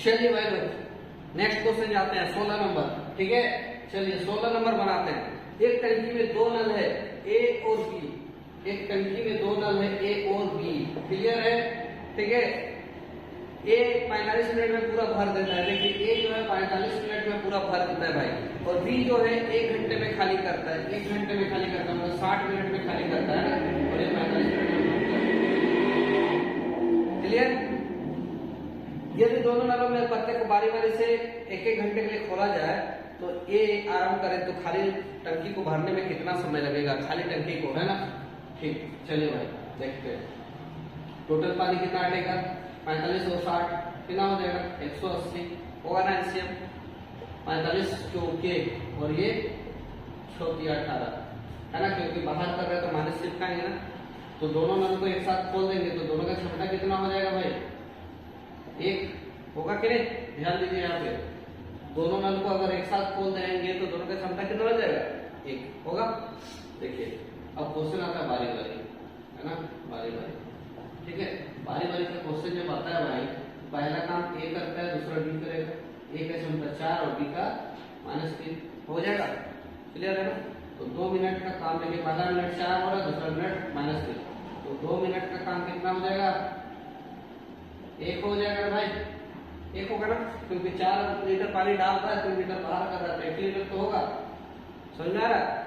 चलिए भाई लोग नेक्स्ट क्वेश्चन जाते हैं 16 नंबर। ठीक है, चलिए 16 नंबर बनाते हैं। एक टंकी में दो नल है ए और बी। एक टंकी में दो नल है ए और बी। क्लियर है? ठीक है, ए 45 मिनट में पूरा भर देता है। देखिए ए जो है 45 मिनट में पूरा भर देता है भाई, और बी जो है 1 घंटे में खाली करता है। 1 घंटे में खाली करता है मतलब 60 मिनट में खाली करता है ना, और ये 45 मिनट में। क्लियर? यदि दोनों नलों में प्रत्येक को बारी बारी से 1-1 घंटे के लिए खोला जाए तो ए आरंभ करे तो खाली टंकी को भरने में कितना समय लगेगा, खाली टंकी को, है ना। ठीक, चलिए भाई देखते हैं। टोटल पानी कितना हटेगा, 45 और 60 कितना हो जाएगा, 180 होगा ना एलसीएम। 45 के और ये 18 है ना, क्योंकि बाहर कर रहे हैं तो माइनस चिपकाएंगे ना। तो दोनों नल को एक साथ खोल देंगे तो दोनों का क्षमता कितना हो जाएगा भाई, 1 होगा कि नहीं। ध्यान दीजिए यहाँ पे, दोनों नल को अगर एक साथ खोल देंगे तो दोनों का क्षमता कितना हो जाएगा, 1 होगा। देखिए अब क्वेश्चन आता है बारी बारी, है ना, बारी बारी। ठीक है, बारी बारी का क्वेश्चन जब आता है भाई, पहला काम ए करता है, दूसरा बी करेगा। ए का क्षमता 4 और बी का -3 हो जाएगा। क्लियर है ना। तो 2 मिनट का काम देखिए, पहला मिनट 4 हो रहा है, दूसरा मिनट -3, तो 2 मिनट का काम कितना हो जाएगा, 1 हो जाएगा भाई। 1 होगा ना, क्योंकि 4 लीटर पानी डाल रहा है, 3 लीटर बाहर कर रहा है, 1 लीटर तो होगा। समझ में आ रहा है?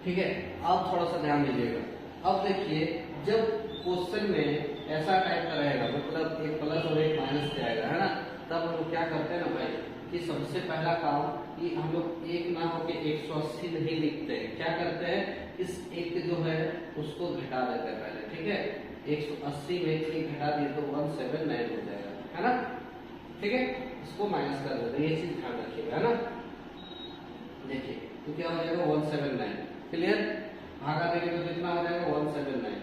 ठीक है, अब थोड़ा सा ध्यान दीजिएगा। अब देखिए जब क्वेश्चन में ऐसा टाइप का रहेगा, मतलब एक प्लस और एक माइनस जाएगा, है ना, तब हम लोग क्या करते हैं ना भाई कि सबसे पहला काम कि हम लोग 1 ना होके 180 नहीं लिखते हैं। क्या करते हैं, इस 1 जो है उसको घटा देते हैं पहले। ठीक है, 180 में 1 घटा दिए तो 179 हो जाएगा, है ना। ठीक है, इसको माइनस कर देते हैं, ये चीज ध्यान रखिएगा, है ना। देखिए तो क्या हो जाएगा, 179। क्लियर? भागा देंगे तो कितना हो जाएगा, 179।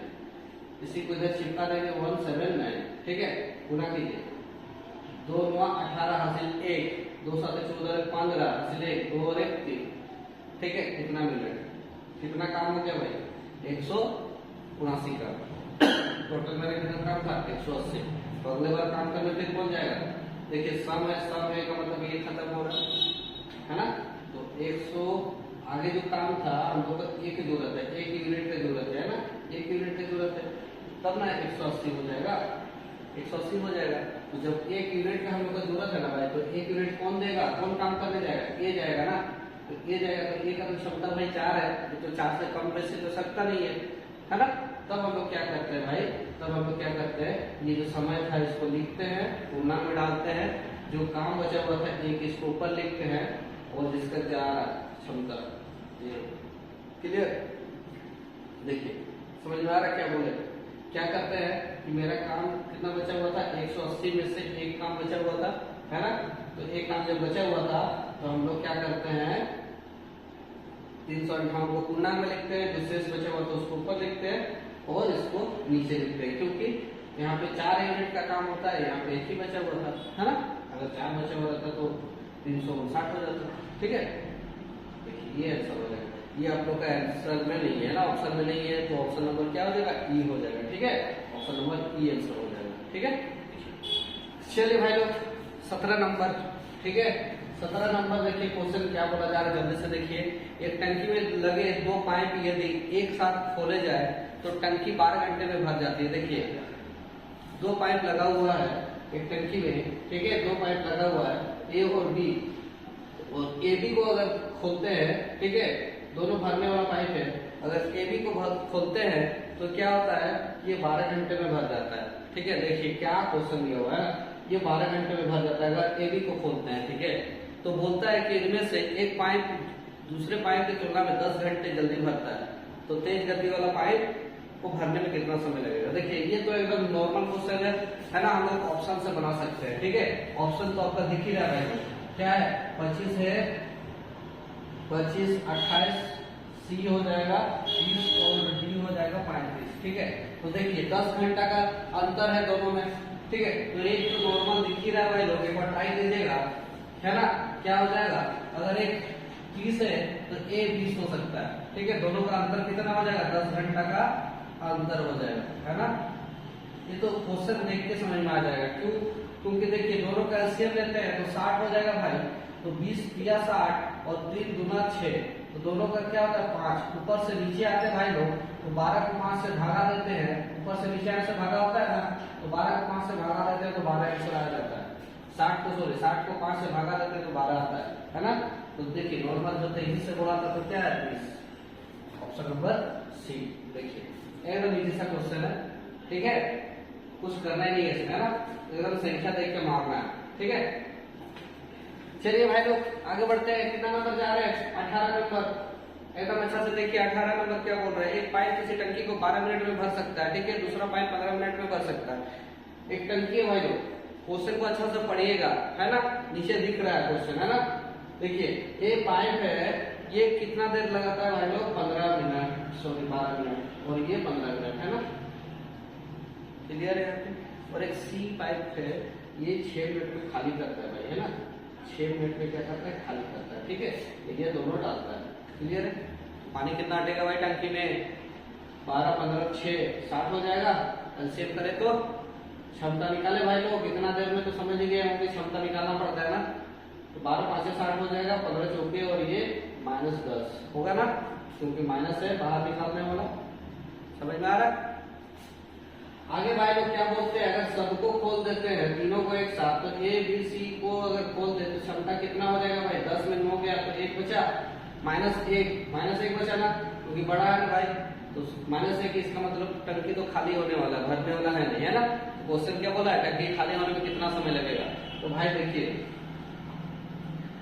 इसी को इधर चिपका देंगे 179। ठीक है, गुना कीजिए, 2 9 18 हासिल 1, 2 7 14 15 हासिल 1, 2 और 1 3। ठीक है, कितना मिनट, कितना काम हो गया भाई, 179 का। टोटल मेरा कितना काम था, 180। तो अगले बार काम करने फिर कौन जाएगा। देखिए सम है, सम है का मतलब ये खत्म हो रहा है ना। तो 100 आगे जो काम था हम लोग को 1 की जरूरत है, 1 यूनिट की जरूरत है ना, 1 यूनिट की जरूरत है, तब ना 180 हो जाएगा, 180 हो जाएगा। तो जब 1 यूनिट का हम लोग को जरूरत है ना भाई, तो 1 यूनिट कौन देगा, कौन काम करने जाएगा, ये जाएगा ना। तो ये जाएगा, तो ये का तो क्षमता भाई 4 है, तो 4 से कम वैसे तो सकता नहीं है ना। तब हम लोग क्या करते हैं भाई, तब हम लोग क्या करते हैं, ये जो समय था इसको लिखते हैं, पूर्णांक में डालते हैं, जो काम बचा हुआ था 1 इसको ऊपर लिखते हैं, और जिसका जा क्षमता ये। क्लियर? देखिए समझ में आ रहा क्या बोले। क्या करते हैं कि मेरा काम कितना बचा हुआ था, 180 में से 1 काम बचा हुआ था, है ना। तो 1 काम जब बचा हुआ था तो हम लोग क्या करते हैं, 358 को पूर्णांक में लिखते हैं, जो शेष बचा हुआ था उसको ऊपर लिखते हैं और इसको नीचे लिखते हैं, क्योंकि यहाँ पे 4 यूनिट का काम होता है, यहाँ पे 1 ही बचा हुआ था, है ना। अगर 4 बचा हुआ था तो 359 हो जाता। ठीक है, देखिए ये आंसर हो जाएगा। ये आप लोग का आंसर में नहीं है ना, ऑप्शन में नहीं है, तो ऑप्शन नंबर क्या हो जाएगा, ई हो जाएगा। ठीक है, ऑप्शन नंबर ई आंसर हो जाएगा। ठीक है, चलिए भाई लोग 17 नंबर। ठीक है, 17 नंबर देखिए क्वेश्चन क्या बोला जा रहा है, जल्दी से देखिए। एक टंकी में लगे 2 पाइप यदि एक साथ खोले जाए तो टंकी 12 घंटे में भर जाती है। देखिए 2 पाइप लगा हुआ है एक टंकी में, ठीक है, 2 पाइप लगा हुआ है ए और बी, और ए बी को अगर खोलते हैं, ठीक है, दोनों भरने वाला पाइप है, अगर ए बी को खोलते हैं तो क्या होता है, ये 12 घंटे में भर जाता है। ठीक है, देखिए क्या क्वेश्चन दिया हुआ है, ये 12 घंटे में भर जाता है अगर ए बी को खोलते हैं। ठीक है, तो बोलता है कि इनमें से एक पाइप दूसरे पाइप की तुलना में 10 घंटे जल्दी भरता है, तो तेज गति वाला पाइप को भरने में कितना समय लगेगा। देखिए ये तो एकदम नॉर्मल क्वेश्चन है ना, हम लोग ऑप्शन से बना सकते हैं। ठीक है, ऑप्शन तो आपका दिख ही रहा है, क्या है, 25 है, 25 28 सी हो जाएगा 30 और डी हो जाएगा 35। ठीक है, तो देखिए 10 घंटा का अंतर है दोनों में। ठीक है, तो एक तो नॉर्मल दिख ही रहा है भाई लोग, एक बार ट्राई कीजिएगा, है ना। क्या हो जाएगा, अगर एक 30 है तो ए 20 हो सकता है। ठीक है, दोनों का अंतर कितना हो जाएगा, 10 घंटा का अंतर हो जाएगा, है ना। ये तो क्वेश्चन देख के समझ में आ जाएगा। क्यों? क्योंकि देखिए दोनों का एलसीएम लेते हैं तो 60 हो जाएगा भाई। तो 20 दिया 60 और 3 दूना 6, तो दोनों का क्या होता है 5। ऊपर से नीचे आते हैं भाई लोग, तो 12 को 5 से भागा देते हैं। ऊपर से नीचे आने से भागा होता है ना, तो 12 को 5 से भागा देते हैं तो 12 आंसर आ जाता है। 60 को 5 से भागा देते हैं तो 12 आता है ना। तो देखिए नॉर्मल जो 23 से बोला था तो क्या है 20। Option number C. देखिए एकदम इजी सा क्वेश्चन है, ठीक है, कुछ करना ही नहीं है इसमें, है ना, एकदम संख्या देख के मारना है, ठीक है। चलिए भाई लोग आगे बढ़ते हैं। कितना नंबर जा रहे हैं? 18 नंबर। एकदम अच्छा से देखिए 18 नंबर क्या बोल रहा है। एक पाइप किसी टंकी को 12 मिनट में भर सकता है, ठीक है, दूसरा पाइप 15 मिनट में भर सकता है। एक टंकी है भाई लोग, क्वेश्चन को अच्छा से पढ़िएगा, है ना, नीचे दिख रहा है क्वेश्चन, है ना। देखिए ये पाइप है, ये कितना देर लगाता है भाई लोग? 15 मिनट, सॉरी 12 मिनट, और ये 15 मिनट, है ना, क्लियर है यहाँ पे। और एक सी पाइप है, ये 6 मिनट में खाली करता है भाई, है ना, 6 मिनट में क्या करता है? खाली करता है, ठीक है। ये दोनों डालता है, क्लियर है। पानी कितना हटेगा भाई टंकी में? 12 15 6 60 हो जाएगा। एलसीएम करे तो क्षमता निकाले भाई लोग, इतना देर में तो समझ गए होंगे क्षमता निकालना पड़ता है ना। तो 12 5 60 हो जाएगा, 15 चौके और ये -10 होगा ना, क्योंकि माइनस है बाहर निकालने वाला। समझ में आ रहा है? आगे भाई लोग क्या बोलते हैं, अगर सबको खोल देते हैं तीनों को एक साथ, तो ए बी सी को अगर खोल देते तो क्षमता कितना हो जाएगा भाई? 10 में 9 गया तो 1 बचा, -1 बचा ना, क्योंकि बड़ा है ना भाई, तो -1 इसका मतलब टंकी तो खाली होने वाला, भरने वाला है नहीं, है ना। तो क्वेश्चन क्या बोला है? टंकी खाली होने में कितना समय लगेगा? तो भाई देखिए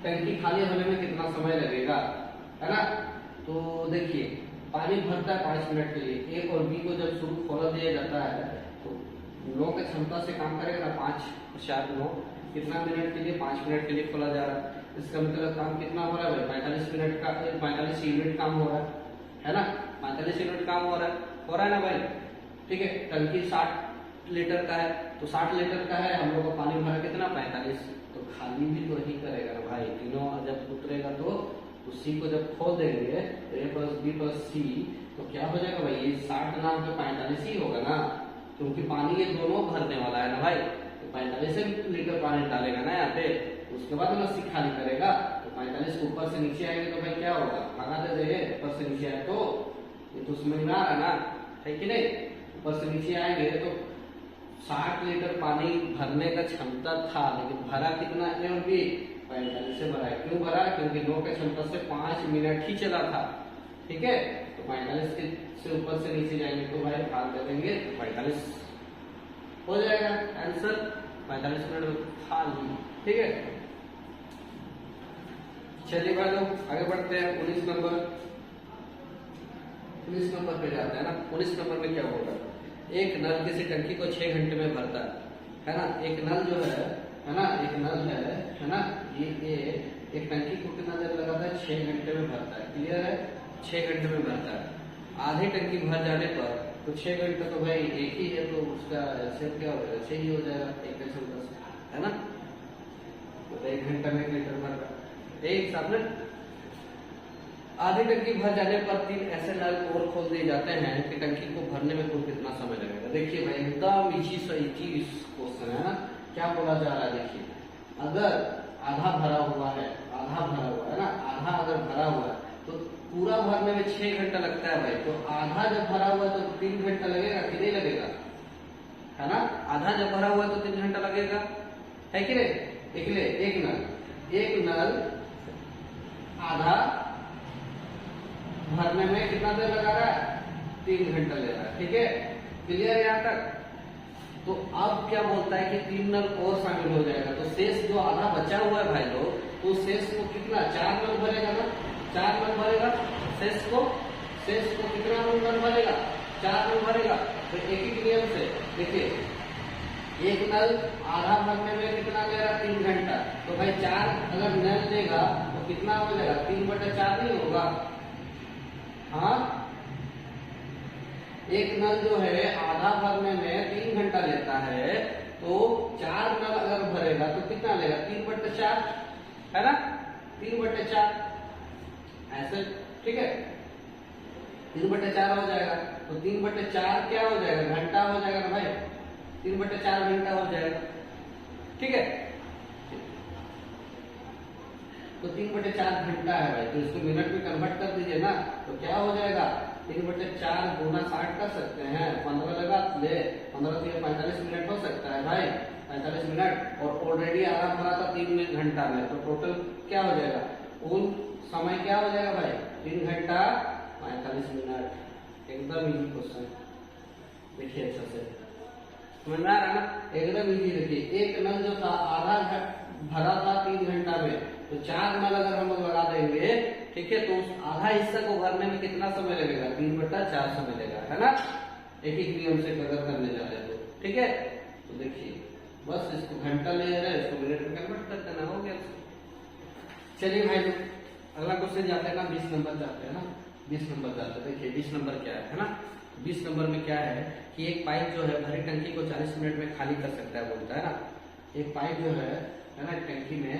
टंकी खाली होने में कितना समय लगेगा, है ना। तो देखिए पानी भरता है 5 मिनट के लिए, ए और बी को जब शुरू खोला दिया जाता है तो 9 की क्षमता से काम करेगा ना, 5 4 9, कितना मिनट के लिए? 5 मिनट के लिए खोला जा रहा है। इसका मतलब काम कितना हो रहा है भाई? 45 मिनट का, 45 यूनिट काम हो रहा है ना, 45 यूनिट काम हो रहा है ना भाई, ठीक है। टंकी 60 लीटर का है, तो 60 लीटर का है, हम लोग को पानी भरा कितना? 45, तो खाली भी तो ही करेगा ना भाई। तीनों जब उतरेगा तो सी को जब खोल देंगे तो ए प्लस बी प्लस सी, तो क्या हो जाएगा भाई? ये 60 नाम तो 45 ही होगा ना, क्योंकि पानी ये दोनों भरने वाला है ना भाई। तो 45 लीटर पानी डालेगा ना यहाँ पे, उसके बाद ना सी खाली करेगा। तो 45 ऊपर से नीचे आएंगे तो भाई क्या होगा? भागा दे दे, ऊपर से नीचे आए तो ये तो उसमें ना आ ना, है कि नहीं। ऊपर से नीचे आएंगे तो 60 लीटर पानी भरने का क्षमता था, लेकिन भरा कितना? ए और बी 45 से भरा है। क्यों भरा? क्योंकि 9 की क्षमता से 5 मिनट ही चला था, ठीक है। तो 45 से ऊपर से नीचे जाएंगे तो भाई भाग दे देंगे तो 45 हो जाएगा आंसर। 45 मिनट खाली, ठीक है। चलिए भाई लोग आगे बढ़ते हैं। 19 नंबर पे जाते हैं ना। 19 नंबर में क्या होगा? एक नल किसी टंकी को 6 घंटे में भरता है ना। एक नल जो है ना, एक नल है ना, ये एक टंकी को कितना देर लगाता है? 6 घंटे में भरता है, क्लियर है, 6 घंटे में भरता है। आधी टंकी भर जाने पर तो 6 घंटे तो भाई एक ही है, तो उसका सेट क्या हो जाएगा? 6 ही हो जाएगा, एक का क्षमता से, है ना। तो 1 घंटा में 1 लीटर भर रहा है, एक हिसाब में। आधी टंकी भर जाने पर 3 ऐसे नल और खोल दिए जाते हैं कि टंकी को भरने में कुल कितना समय लगेगा? देखिए भाई एकदम इजी क्वेश्चन है ना। क्या बोला जा रहा है? देखिए अगर आधा भरा हुआ है ना, आधा अगर भरा हुआ है तो पूरा भरने में 6 घंटा लगता है भाई। तो आधा जब भरा हुआ है तो 3 घंटा लगेगा कि नहीं लगेगा, है ना। आधा जब भरा हुआ है तो 3 घंटा लगेगा, है कि नहीं। एक नल आधा भरने में कितना देर लगा रहा है? 3 घंटा ले रहा है, ठीक है, क्लियर है यहाँ तक। तो अब क्या बोलता है कि 3 नल और शामिल हो जाएगा, तो शेष जो आधा बचा हुआ है भाई लोग, तो शेष को कितना? 4 नल भरेगा ना, 4 नल भरेगा शेष को कितना नल भरेगा? 4 नल भरेगा। तो एक ही नियम से देखिए एक नल आधा भरने में कितना ले रहा? 3 घंटा। तो भाई 4 अगर नल देगा तो कितना हो जाएगा? 3/4 नहीं होगा? हाँ, एक नल जो है आधा भरने में 3 घंटा लेता है, तो 4 नल अगर भरेगा तो कितना लेगा? 3/4, है ना, 3/4 ऐसे, ठीक है, 3/4 हो जाएगा। तो 3/4 क्या हो जाएगा? घंटा हो जाएगा ना भाई, 3/4 घंटा हो जाएगा। ठीक है, तो 3/4 घंटा है भाई, तो इसको मिनट में कन्वर्ट कर दीजिए ना, तो क्या हो जाएगा 3/4 गुना 60 कर सकते हैं, 15 लगा ले, 15 से 45 मिनट हो सकता है भाई, 45 मिनट, और ऑलरेडी आराम भरा था 3 घंटा में, तो टोटल क्या हो जाएगा, कुल समय क्या हो जाएगा भाई 3 घंटा 45 मिनट। एकदम इजी क्वेश्चन, देखिए अच्छा से समझ में आ रहा है ना, एकदम इजी। देखिए एक नल जो था आधा भरा था 3 घंटा में, तो 4 नल अगर हम लोग लगा देंगे, ठीक है, तो उस आधा हिस्सा को भरने में कितना समय लगेगा, 3/4 समय लगेगा, है ना, एक ही नियम से अगर करने जा रहे तो। ठीक है, तो देखिए बस इसको घंटा ले रहे हैं, इसको मिनट में कन्वर्ट कर देना, हो गया। चलिए भाई लोग अगला क्वेश्चन जाते हैं ना, 20 नंबर जाते हैं ना, 20 नंबर जाते हैं। देखिए 20 नंबर क्या है ना, 20 नंबर में क्या है कि एक पाइप जो है भरी टंकी को 40 मिनट में खाली कर सकता है, बोलता है ना। एक पाइप जो है ना टंकी में,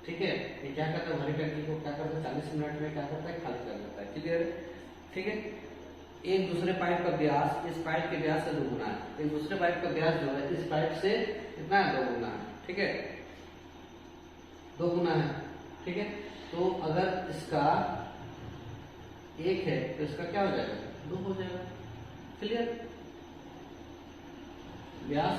ठीक है, ये क्या करता है, भरी टंकी को क्या करता है 40 मिनट में क्या करता है, खाली कर देता है। क्लियर है, ठीक है। एक दूसरे पाइप का व्यास इस पाइप के व्यास से 2 गुना है, एक दूसरे पाइप का व्यास जो है इस पाइप से कितना है, 2 गुना है। ठीक है, 2 गुना है। ठीक है, तो अगर इसका 1 है तो इसका क्या हो जाएगा, 2 हो जाएगा। क्लियर, व्यास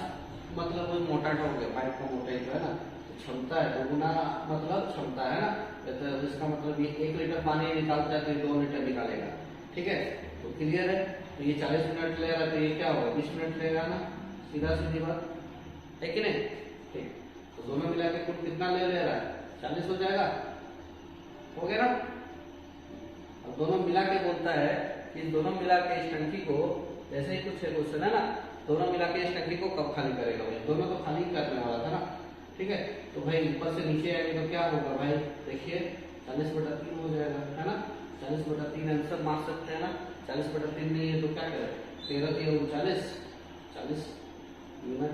मतलब वो मोटा हो गया, पाइप का मोटाई जो है ना, तो क्षमता है 2 गुना, मतलब क्षमता है ना, तो इसका मतलब ये 1 लीटर पानी निकालता है तो ये 2 लीटर निकालेगा। ठीक है, तो क्लियर है। तो ये 40 मिनट ले रहा है तो ये क्या होगा, 20 मिनट लेगा ना, सीधा सीधी बात है कि नहीं। ठीक, तो दोनों मिला के कुल कितना ले रहा है, 40 हो जाएगा, हो गया ना। अब दोनों मिला के बोलता है कि दोनों मिला के इस टंकी को, जैसे ही कुछ क्वेश्चन है ना, दोनों मिला के इस टंकी को कब खाली करेगा भाई, दोनों तो खाली करने वाला था ना। ठीक है, तो भाई ऊपर से नीचे आएंगे तो क्या होगा भाई, देखिए 40/3 हो जाएगा, है ना, 40/3 आंसर मार सकते हैं ना। 40/3 नहीं है तो क्या करें, 13 40 मिनट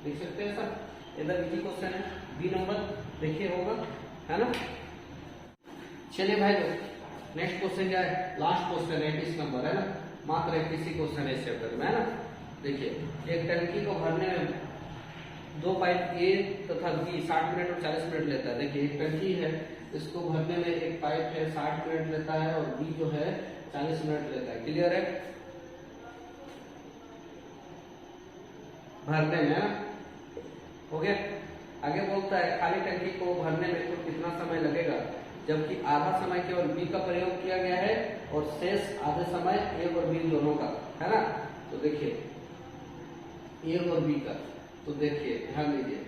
लिख सकते हैं सर। इधर इजी क्वेश्चन है, बी नंबर देखिए होगा, है ना। चलिए भाई लोग नेक्स्ट क्वेश्चन क्या है, लास्ट क्वेश्चन है 21 नंबर, है ना, मात्र 21 क्वेश्चन है इस चैप्टर में, है ना। देखिए एक टंकी को भरने में 2 पाइप ए तथा बी 60 मिनट और 40 मिनट लेता है। देखिए एक टंकी है, इसको भरने में एक पाइप है 60 मिनट लेता है और बी जो है 40 मिनट लेता है। क्लियर है, भरने में, है ना, हो गया। आगे बोलता है खाली टंकी को भरने में कुल कितना समय लगेगा, जबकि आधा समय केवल बी का प्रयोग किया गया है और शेष आधे समय ए और बी दोनों का, है ना। तो देखिए ए और बी का, तो देखिए ध्यान दीजिए,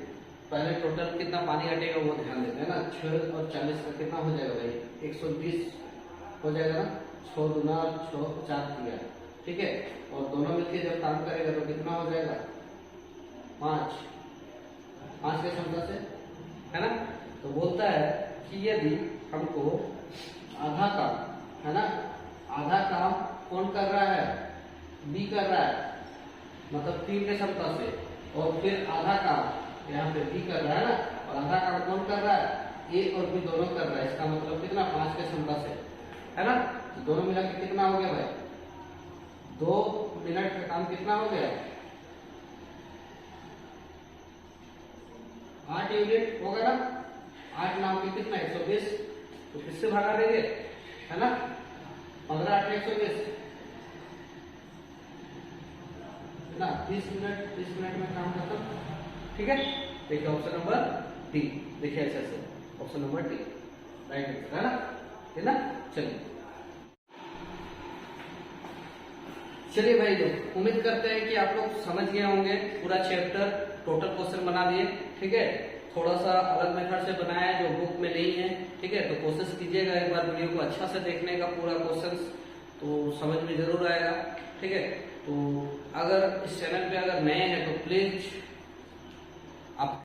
पहले टोटल कितना पानी हटेगा वो ध्यान देते हैं ना। 6 और 40 का कितना हो जाएगा भाई, 120 हो जाएगा ना, 6 दूना 6 4 किया, ठीक है। और दोनों मिलकर जब काम करेगा तो कितना हो जाएगा, 5 के क्षमता से, है ना। तो बोलता है कि यदि हमको आधा काम, है ना, आधा काम कौन कर रहा है, बी कर रहा है, मतलब 3 के क्षमता से, और फिर आधा काम यहाँ पे बी कर रहा है ना, और आधा काम कौन कर रहा है, ए और बी दोनों कर रहा है। इसका मतलब कितना, 5 के क्षमता से, है ना। तो दोनों मिला के कितना हो गया भाई, 2 मिनट का काम कितना हो गया, 8 यूनिट होगा ना, 8 नाम के कितना 120, तो किससे भागा देंगे, है ना, 15 8 120 ना, 30 मिनट में काम खत्म। ठीक है, देखिए ऑप्शन नंबर डी, देखिए ऐसे option number D right answer, है ना, है ना। चलिए भाई लोग, उम्मीद करते हैं कि आप लोग समझ गए होंगे पूरा चैप्टर, टोटल क्वेश्चन बना दिए। ठीक है, थोड़ा सा अलग मेथड से बनाया है जो बुक में नहीं है। ठीक है, तो कोशिश कीजिएगा एक बार वीडियो को अच्छा से देखने का, पूरा क्वेश्चन तो समझ में जरूर आएगा। ठीक है, तो अगर इस चैनल पे अगर नए हैं तो प्लीज